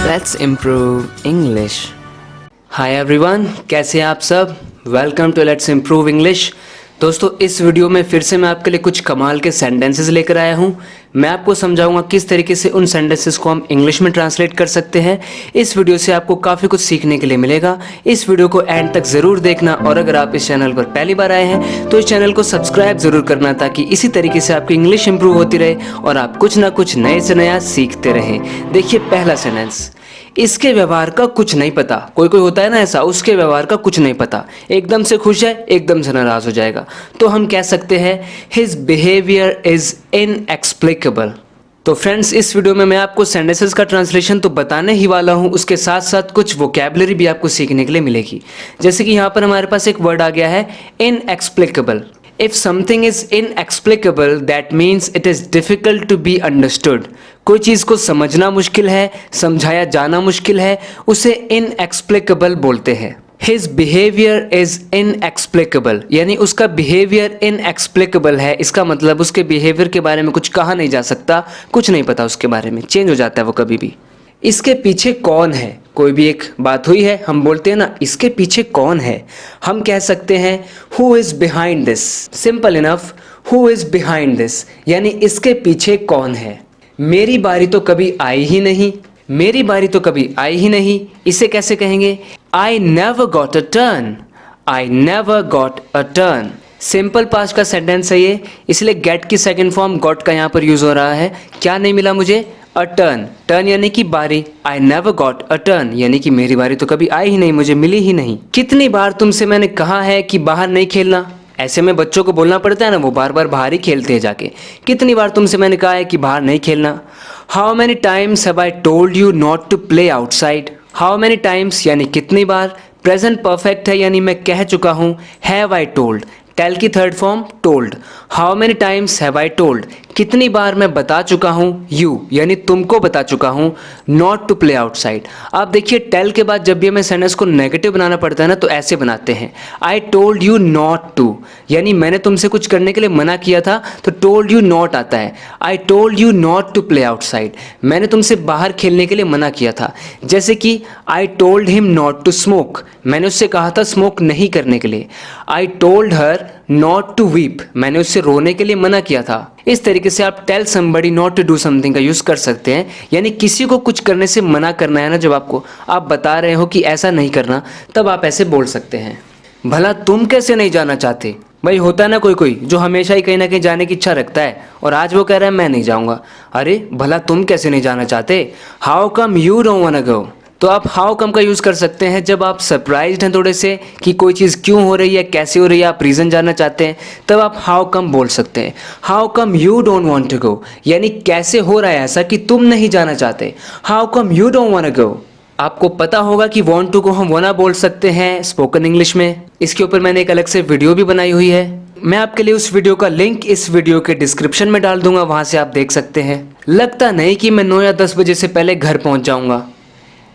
Let's improve English. Hi everyone, कैसे हैं आप सब? Welcome to let's improve English. दोस्तों, इस वीडियो में फिर से मैं आपके लिए कुछ कमाल के सेंटेंसेस लेकर आया हूं। मैं आपको समझाऊंगा किस तरीके से उन सेंटेंसेस को हम इंग्लिश में ट्रांसलेट कर सकते हैं। इस वीडियो से आपको काफ़ी कुछ सीखने के लिए मिलेगा। इस वीडियो को एंड तक ज़रूर देखना, और अगर आप इस चैनल पर पहली बार आए हैं तो इस चैनल को सब्सक्राइब ज़रूर करना, ताकि इसी तरीके से आपकी इंग्लिश इंप्रूव होती रहे और आप कुछ ना कुछ नए से नया सीखते रहें। देखिए पहला सेंटेंस, इसके व्यवहार का कुछ नहीं पता। कोई कोई होता है ना ऐसा, उसके व्यवहार का कुछ नहीं पता, एकदम से खुश है, एकदम से नाराज हो जाएगा। तो हम कह सकते हैं हिज बिहेवियर इज इनएक्सप्लिकेबल। तो फ्रेंड्स, इस वीडियो में मैं आपको सेंटेंसेस का ट्रांसलेशन तो बताने ही वाला हूँ, उसके साथ साथ कुछ वोकैबुलरी भी आपको सीखने के लिए मिलेगी। जैसे कि यहाँ पर हमारे पास एक वर्ड आ गया है inexplicable. If something is inexplicable, that means it is difficult to be understood. कोई चीज़ को समझना मुश्किल है, समझाया जाना मुश्किल है, उसे inexplicable बोलते हैं। His behavior is inexplicable, यानी उसका behavior inexplicable है। इसका मतलब उसके behavior के बारे में कुछ कहा नहीं जा सकता, कुछ नहीं पता उसके बारे में, चेंज हो जाता है वो कभी भी। इसके पीछे कौन है? कोई भी एक बात हुई है, हम बोलते हैं ना इसके पीछे कौन है। हम कह सकते हैं who is behind this. Simple enough, who is behind this, यानी इसके पीछे कौन है। मेरी बारी तो कभी आई ही नहीं, मेरी बारी तो कभी आई ही नहीं, इसे कैसे कहेंगे? I never got a turn, I never got a turn. Simple past का सेंटेंस है ये, इसलिए गेट की सेकंड फॉर्म गॉट का यहाँ पर यूज हो रहा है। क्या नहीं मिला मुझे? A turn. टर्न यानी कि बारी। I never got a turn यानी कि मेरी बारी तो कभी आई ही नहीं, मुझे मिली ही नहीं। कितनी बार तुमसे मैंने कहा है कि बाहर नहीं खेलना। ऐसे में बच्चों को बोलना पड़ता है ना, वो बार बार बाहर ही खेलते हैं जाके। कितनी बार तुमसे मैंने कहा है कि बाहर नहीं खेलना। How many times have I told you not to play outside. How many times यानी कितनी बार। प्रेजेंट परफेक्ट है, यानी मैं कह चुका हूँ। हैव आई टोल्ड, टेल की third form told. How many times have I told, कितनी बार मैं बता चुका हूँ। यू यानी तुमको बता चुका हूँ। Not to play outside. आप देखिए टेल के बाद जब भी हमें सेंटेंस को नेगेटिव बनाना पड़ता है ना, तो ऐसे बनाते हैं। I told you not to, यानी मैंने तुमसे कुछ करने के लिए मना किया था, तो टोल्ड यू नॉट आता है। I told you not to play outside, मैंने तुमसे बाहर खेलने के लिए मना किया था। जैसे कि I told him not to smoke, मैंने उससे कहा था स्मोक नहीं करने के लिए। I told her not to weep, मैंने उससे रोने के लिए मना किया था। इस तरीके से आप tell somebody not to do something का यूज कर सकते हैं, यानी किसी को कुछ करने से मना करना है ना, जब आपको आप बता रहे हो कि ऐसा नहीं करना, तब आप ऐसे बोल सकते हैं। भला तुम कैसे नहीं जाना चाहते? भाई होता है ना कोई कोई जो हमेशा ही कहीं ना कहीं जाने की इच्छा रखता है, और आज वो कह रहा है मैं नहीं जाऊंगा। अरे भला तुम कैसे नहीं जाना चाहते? How come you don't want to go. तो आप हाउ कम का यूज़ कर सकते हैं जब आप सरप्राइज्ड हैं थोड़े से कि कोई चीज़ क्यों हो रही है, कैसे हो रही है, आप रीज़न जानना चाहते हैं, तब आप हाउ कम बोल सकते हैं। How come you don't want to go, यानी कैसे हो रहा है ऐसा कि तुम नहीं जाना चाहते। How come you don't want to go. आपको पता होगा कि वांट टू को हम वाना बोल सकते हैं स्पोकन इंग्लिश में। इसके ऊपर मैंने एक अलग से वीडियो भी बनाई हुई है। मैं आपके लिए उस वीडियो का लिंक इस वीडियो के डिस्क्रिप्शन में डाल दूंगा, वहां से आप देख सकते हैं। लगता नहीं कि मैं 9 या 10 बजे से पहले घर पहुंच जाऊंगा।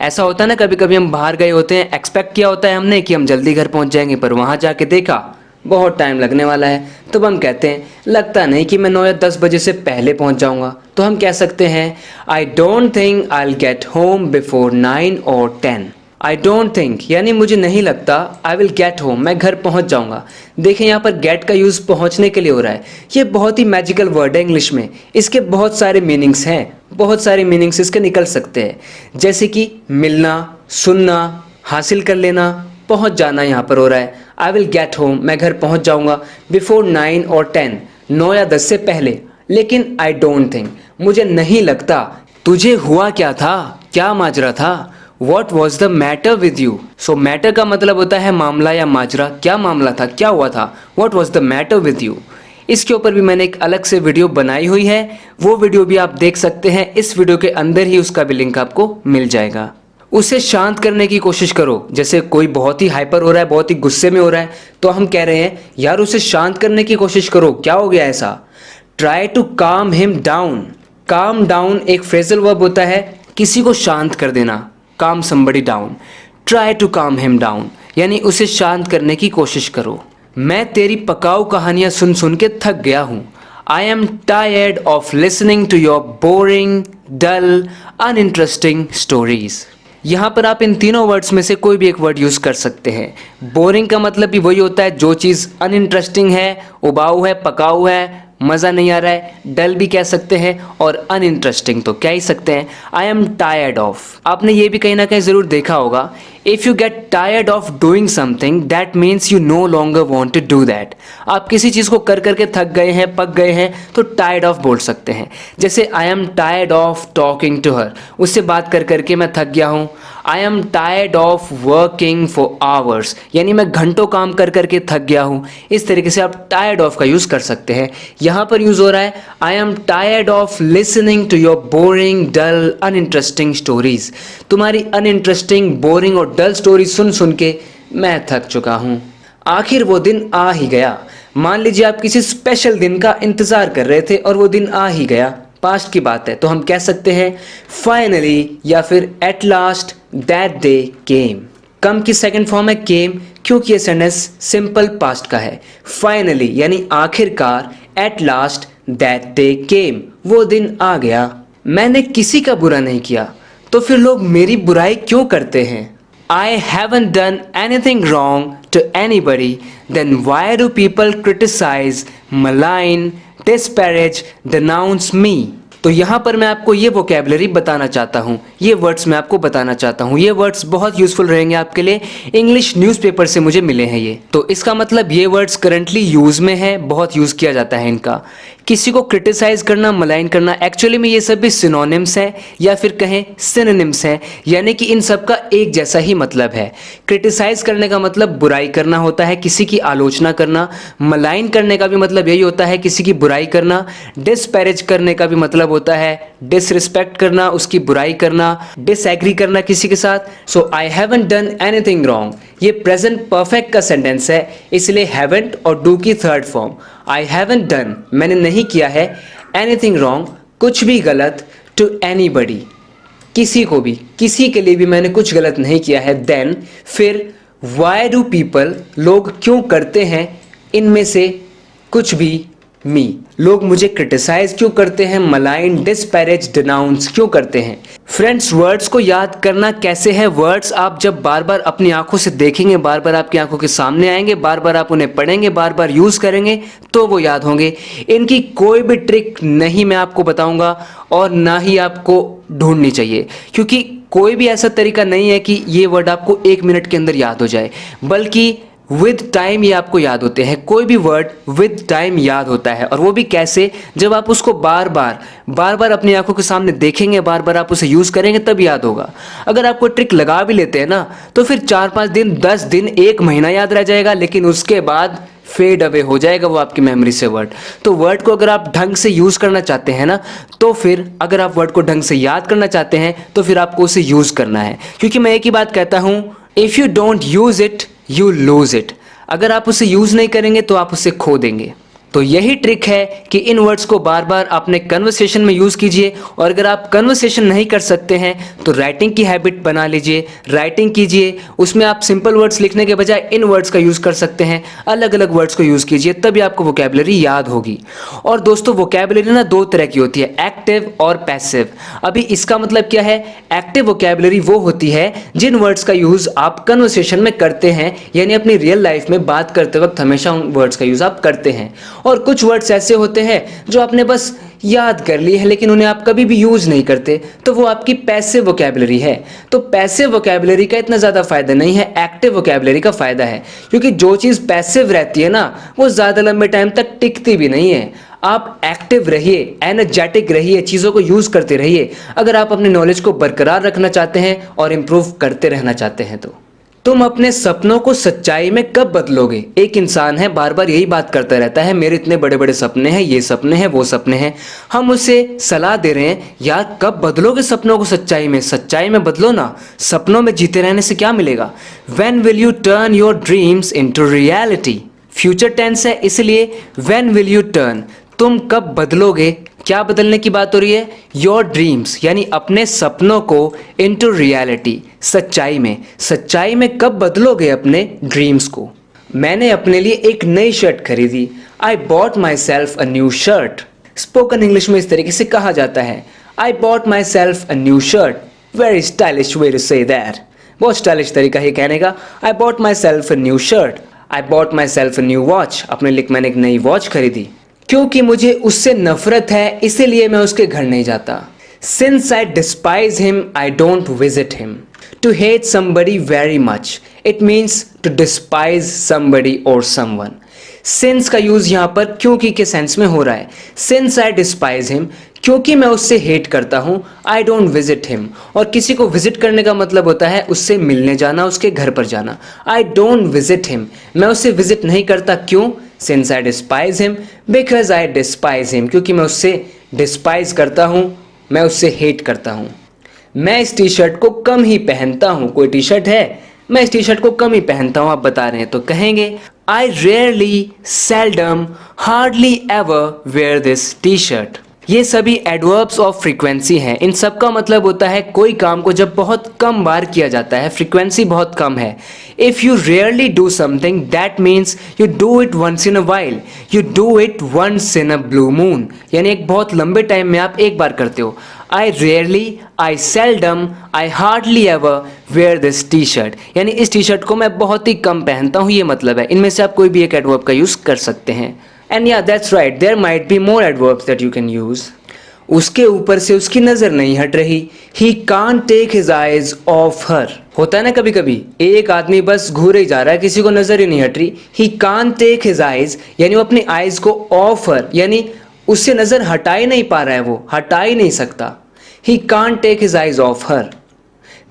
ऐसा होता है ना, कभी कभी हम बाहर गए होते हैं, एक्सपेक्ट किया होता है हमने कि हम जल्दी घर पहुंच जाएंगे, पर वहां जाके देखा बहुत टाइम लगने वाला है, तब हम कहते हैं लगता नहीं कि मैं 9 या 10 बजे से पहले पहुंच जाऊंगा। तो हम कह सकते हैं I don't think I will get home before 9 और 10। आई डोंट थिंक यानी मुझे नहीं लगता, आई विल गेट होम मैं घर पहुंच जाऊंगा। देखें यहाँ पर गेट का यूज़ पहुंचने के लिए हो रहा है। ये बहुत ही मैजिकल वर्ड है इंग्लिश में, इसके बहुत सारे मीनिंग्स हैं, बहुत सारे मीनिंग्स इसके निकल सकते हैं। जैसे कि मिलना, सुनना, हासिल कर लेना, पहुंच जाना यहाँ पर हो रहा है। आई विल गेट होम मैं घर पहुंच जाऊंगा बिफोर 9 और 10, 9 या 10 से पहले। लेकिन आई डोंट थिंक मुझे नहीं लगता। तुझे हुआ क्या था, क्या माजरा था? What was the matter with you? So matter का मतलब होता है मामला या माजरा, क्या मामला था, क्या हुआ था। What was the matter with you? इसके ऊपर भी मैंने एक अलग से वीडियो बनाई हुई है, वो वीडियो भी आप देख सकते हैं। इस वीडियो के अंदर ही उसका भी लिंक आपको मिल जाएगा। उसे शांत करने की कोशिश करो। जैसे कोई बहुत ही हाइपर हो रहा है, बहुत ही गुस्से में हो रहा है, तो हम कह रहे हैं यार उसे शांत करने की कोशिश करो, क्या हो गया ऐसा। ट्राई टू काम हिम डाउन। काम डाउन एक फ्रेजल वर्ब होता है, किसी को शांत कर देना। काम somebody डाउन, ट्राई टू काम हिम डाउन यानी उसे शांत करने की कोशिश करो। मैं तेरी पकाऊ कहानियां सुन सुन के थक गया हूँ। I am tired of listening to your boring, dull, uninteresting stories. यहाँ पर आप इन तीनों वर्ड्स में से कोई भी एक वर्ड यूज़ कर सकते हैं। बोरिंग का मतलब भी वही होता है जो चीज़ अनइंटरेस्टिंग है, उबाऊ है, पकाऊ है, मज़ा नहीं आ रहा है। डल भी कह सकते हैं और अनइंटरेस्टिंग तो क्या ही सकते हैं। आई एम टायर्ड ऑफ, आपने ये भी कहीं ना कहीं ज़रूर देखा होगा। If you get tired of doing something that means you no longer want to do that. आप किसी चीज़ को कर करके थक गए हैं, पक गए हैं, तो टायर्ड ऑफ बोल सकते हैं। जैसे I am tired of talking to her, उससे बात कर करके मैं थक गया हूँ। I am tired of working for hours, यानी मैं घंटों काम कर करके थक गया हूँ। इस तरीके से आप टायर्ड ऑफ का यूज़ कर सकते हैं। यहाँ पर यूज़ हो रहा है I am tired of listening to your boring, dull, uninteresting stories. तुम्हारी अनइंटरेस्टिंग, बोरिंग और डल स्टोरी सुन सुन के मैं थक चुका हूँ। आखिर वो दिन आ ही गया। मान लीजिए आप किसी स्पेशल दिन का इंतज़ार कर रहे थे और वो दिन आ ही गया, पास्ट की बात है, तो हम कह सकते हैं फाइनली या फिर एट लास्ट दैट डे केम। कम की सेकंड फॉर्म है केम, क्योंकि ये सेंटेंस सिंपल पास्ट का है। फाइनली यानी आखिरकार, एट लास्ट दैट डे केम, वो दिन आ गया। मैंने किसी का बुरा नहीं किया, तो फिर लोग मेरी बुराई क्यों करते हैं? I haven't done anything wrong to anybody, then why do people criticize, malign, disparage, denounce me? तो यहाँ पर मैं आपको ये वोकेबलरी बताना चाहता हूँ, ये वर्ड्स मैं आपको बताना चाहता हूँ। ये वर्ड्स बहुत यूज़फुल रहेंगे आपके लिए, इंग्लिश न्यूज़पेपर से मुझे मिले हैं ये। तो इसका मतलब ये वर्ड्स करंटली यूज़ में है, बहुत यूज़ किया जाता है इनका। किसी को क्रिटिसाइज़ करना, मलाइन करना, एक्चुअली में ये सब भी सिनोनिम्स हैं या फिर कहें सिनोनिम्स हैं, यानी कि इन सब का एक जैसा ही मतलब है। क्रिटिसाइज़ करने का मतलब बुराई करना होता है, किसी की आलोचना करना। मलाइन करने का भी मतलब यही होता है, किसी की बुराई करना। डिस्पैरेज करने का भी मतलब होता है डिसरिस्पेक्ट करना, उसकी बुराई करना, डिसएग्री करना किसी के साथ। So I haven't done anything wrong, ये प्रेजेंट परफेक्ट का सेंटेंस है, इसलिए हैवंट और डू की third form. I haven't done, मैंने नहीं किया है, एनीथिंग रॉन्ग, कुछ भी गलत, टू एनीबडी, किसी को भी, किसी के लिए भी मैंने कुछ गलत नहीं किया है। देन फिर वाई डू पीपल, लोग क्यों करते हैं, इनमें से कुछ भी, मी, लोग मुझे क्रिटिसाइज क्यों करते हैं, मलाइन, डिस्पैरेज, डिनाउंस क्यों करते हैं। फ्रेंड्स, वर्ड्स को याद करना कैसे है? वर्ड्स आप जब बार बार अपनी आंखों से देखेंगे, बार बार आपकी आंखों के सामने आएंगे, बार बार आप उन्हें पढ़ेंगे, बार बार यूज़ करेंगे, तो वो याद होंगे। इनकी कोई भी ट्रिक नहीं मैं आपको बताऊंगा और ना ही आपको ढूंढनी चाहिए, क्योंकि कोई भी ऐसा तरीका नहीं है कि ये वर्ड आपको 1 मिनट के अंदर याद हो जाए, बल्कि विद टाइम ये आपको याद होते हैं। कोई भी वर्ड विद टाइम याद होता है, और वो भी कैसे? जब आप उसको बार बार अपनी आंखों के सामने देखेंगे, बार बार आप उसे यूज़ करेंगे, तब याद होगा। अगर आप कोई ट्रिक लगा भी लेते हैं ना, तो फिर 4-5 दिन, 10 दिन, 1 महीना याद रह जाएगा, लेकिन उसके बाद फेड अवे हो जाएगा वो आपकी मेमोरी से वर्ड। तो वर्ड को अगर आप ढंग से यूज़ करना चाहते हैं ना, तो फिर अगर आप वर्ड को ढंग से याद करना चाहते हैं, तो फिर आपको उसे यूज़ करना है। क्योंकि मैं एक ही बात कहता हूँ, if you don't use it you lose it. अगर आप उसे यूज़ नहीं करेंगे तो आप उसे खो देंगे। तो यही ट्रिक है कि इन वर्ड्स को बार बार अपने कन्वर्सेशन में यूज़ कीजिए। और अगर आप कन्वर्सेशन नहीं कर सकते हैं तो राइटिंग की हैबिट बना लीजिए, राइटिंग कीजिए। उसमें आप सिंपल वर्ड्स लिखने के बजाय इन वर्ड्स का यूज़ कर सकते हैं, अलग अलग वर्ड्स को यूज़ कीजिए, तभी आपको वोकैबुलरी याद होगी। और दोस्तों, वोकैबुलरी ना 2 तरह की होती है, एक्टिव और पैसिव। अभी इसका मतलब क्या है? एक्टिव वोकैबुलरी वो होती है जिन वर्ड्स का यूज़ आप कन्वर्सेशन में करते हैं, यानी अपनी रियल लाइफ में बात करते वक्त हमेशा उन वर्ड्स का यूज़ आप करते हैं। और कुछ वर्ड्स ऐसे होते हैं जो आपने बस याद कर लिए हैं, लेकिन उन्हें आप कभी भी यूज़ नहीं करते, तो वो आपकी पैसिव वोकैबुलरी है। तो पैसिव वोकैबुलरी का इतना ज़्यादा फ़ायदा नहीं है, एक्टिव वोकैबुलरी का फ़ायदा है। क्योंकि जो चीज़ पैसिव रहती है ना, वो ज़्यादा लंबे टाइम तक टिकती भी नहीं है। आप एक्टिव रहिए, एनर्जेटिक रहिए, चीज़ों को यूज़ करते रहिए, अगर आप अपनी नॉलेज को बरकरार रखना चाहते हैं और इम्प्रूव करते रहना चाहते हैं। तो तुम अपने सपनों को सच्चाई में कब बदलोगे? एक इंसान है, बार बार यही बात करता रहता है, मेरे इतने बड़े बड़े सपने हैं, ये सपने हैं, वो सपने हैं। हम उसे सलाह दे रहे हैं, यार कब बदलोगे सपनों को सच्चाई में? सच्चाई में बदलो ना, सपनों में जीते रहने से क्या मिलेगा? When will you turn your dreams into reality? Future tense है, इसलिए when will you turn, तुम कब बदलोगे? क्या बदलने की बात हो रही है? योर ड्रीम्स, यानी अपने सपनों को, इनटू रियलिटी, सच्चाई में। सच्चाई में कब बदलोगे अपने ड्रीम्स को? मैंने अपने लिए एक नई शर्ट खरीदी। I bought myself a new shirt. Spoken English में इस तरीके से कहा जाता है, I bought myself a new shirt. Very stylish way to say that. बहुत स्टाइलिश तरीका है कहने का। I bought myself a new shirt. I bought myself a new watch. अपने लिए मैंने एक नई वॉच खरीदी। क्योंकि मुझे उससे नफरत है इसीलिए मैं उसके घर नहीं जाता। Since I despise him, I don't visit him. To hate somebody very much. It means to despise somebody or someone. Since का यूज यहाँ पर क्योंकि के सेंस में हो रहा है। Since I despise him, क्योंकि मैं उससे हेट करता हूँ, I don't visit him. और किसी को विजिट करने का मतलब होता है उससे मिलने जाना, उसके घर पर जाना। I don't visit him. मैं उससे विजिट नहीं करता, क्यों? Since I despise him, because I despise him. क्योंकि मैं उससे डिस्पाइज करता हूँ, मैं उससे हेट करता हूँ। मैं इस टी शर्ट को कम ही पहनता हूँ। कोई टी शर्ट है, मैं इस टी शर्ट को कम ही पहनता हूँ, आप बता रहे हैं तो कहेंगे I rarely, seldom, hardly ever wear this t-shirt. ये सभी एडवर्ब्स ऑफ फ्रीक्वेंसी हैं। इन सब का मतलब होता है कोई काम को जब बहुत कम बार किया जाता है, फ्रीक्वेंसी बहुत कम है। If you rarely do something that means you do it once in a while, you do it once in a blue moon, यानी एक बहुत लंबे टाइम में आप एक बार करते हो। I rarely, I seldom, I hardly ever wear this T shirt, यानी इस टी शर्ट को मैं बहुत ही कम पहनता हूँ, ये मतलब है। इनमें से आप कोई भी एक एडवर्ब का यूज़ कर सकते हैं। And yeah, that's right. There might be more adverbs that you can use. उसके ऊपर से उसकी नजर नहीं हट रही। He can't take his eyes off her. होता है ना कभी कभी, एक आदमी बस घूरे ही जा रहा है, किसी को नजर ही नहीं हट रही। He can't take his eyes, यानी वो अपनी आईज को off her, यानी उससे नजर हटा ही नहीं पा रहा है, वो हटा ही नहीं सकता। He can't take his eyes off her.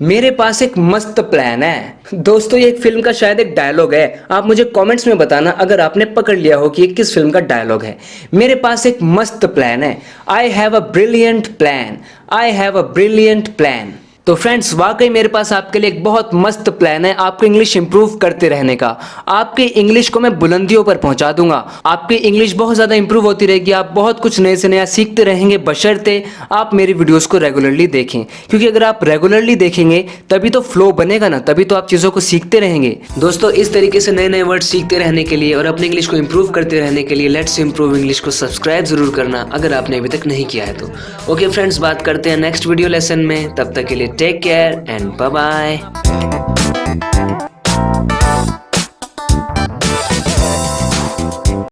मेरे पास एक मस्त प्लान है। दोस्तों ये एक फिल्म का शायद एक डायलॉग है, आप मुझे कमेंट्स में बताना अगर आपने पकड़ लिया हो कि ये किस फिल्म का डायलॉग है। मेरे पास एक मस्त प्लान है। I have a brilliant plan, I have a brilliant plan. तो फ्रेंड्स वाकई मेरे पास आपके लिए एक बहुत मस्त प्लान है आपको इंग्लिश इंप्रूव करते रहने का। आपकी इंग्लिश को मैं बुलंदियों पर पहुंचा दूंगा। आपकी इंग्लिश बहुत ज़्यादा इंप्रूव होती रहेगी, आप बहुत कुछ नए से नया सीखते रहेंगे, बशर्ते आप मेरी वीडियोस को रेगुलरली देखें। क्योंकि अगर आप रेगुलरली देखेंगे तभी तो फ्लो बनेगा ना, तभी तो आप चीज़ों को सीखते रहेंगे। दोस्तों इस तरीके से नए नए वर्ड सीखते रहने के लिए और अपनी इंग्लिश को इंप्रूव करते रहने के लिए लेट्स इंप्रूव इंग्लिश को सब्सक्राइब जरूर करना अगर आपने अभी तक नहीं किया है तो। ओके फ्रेंड्स, बात करते हैं नेक्स्ट वीडियो लेसन में। तब तक के लिए take care and bye bye.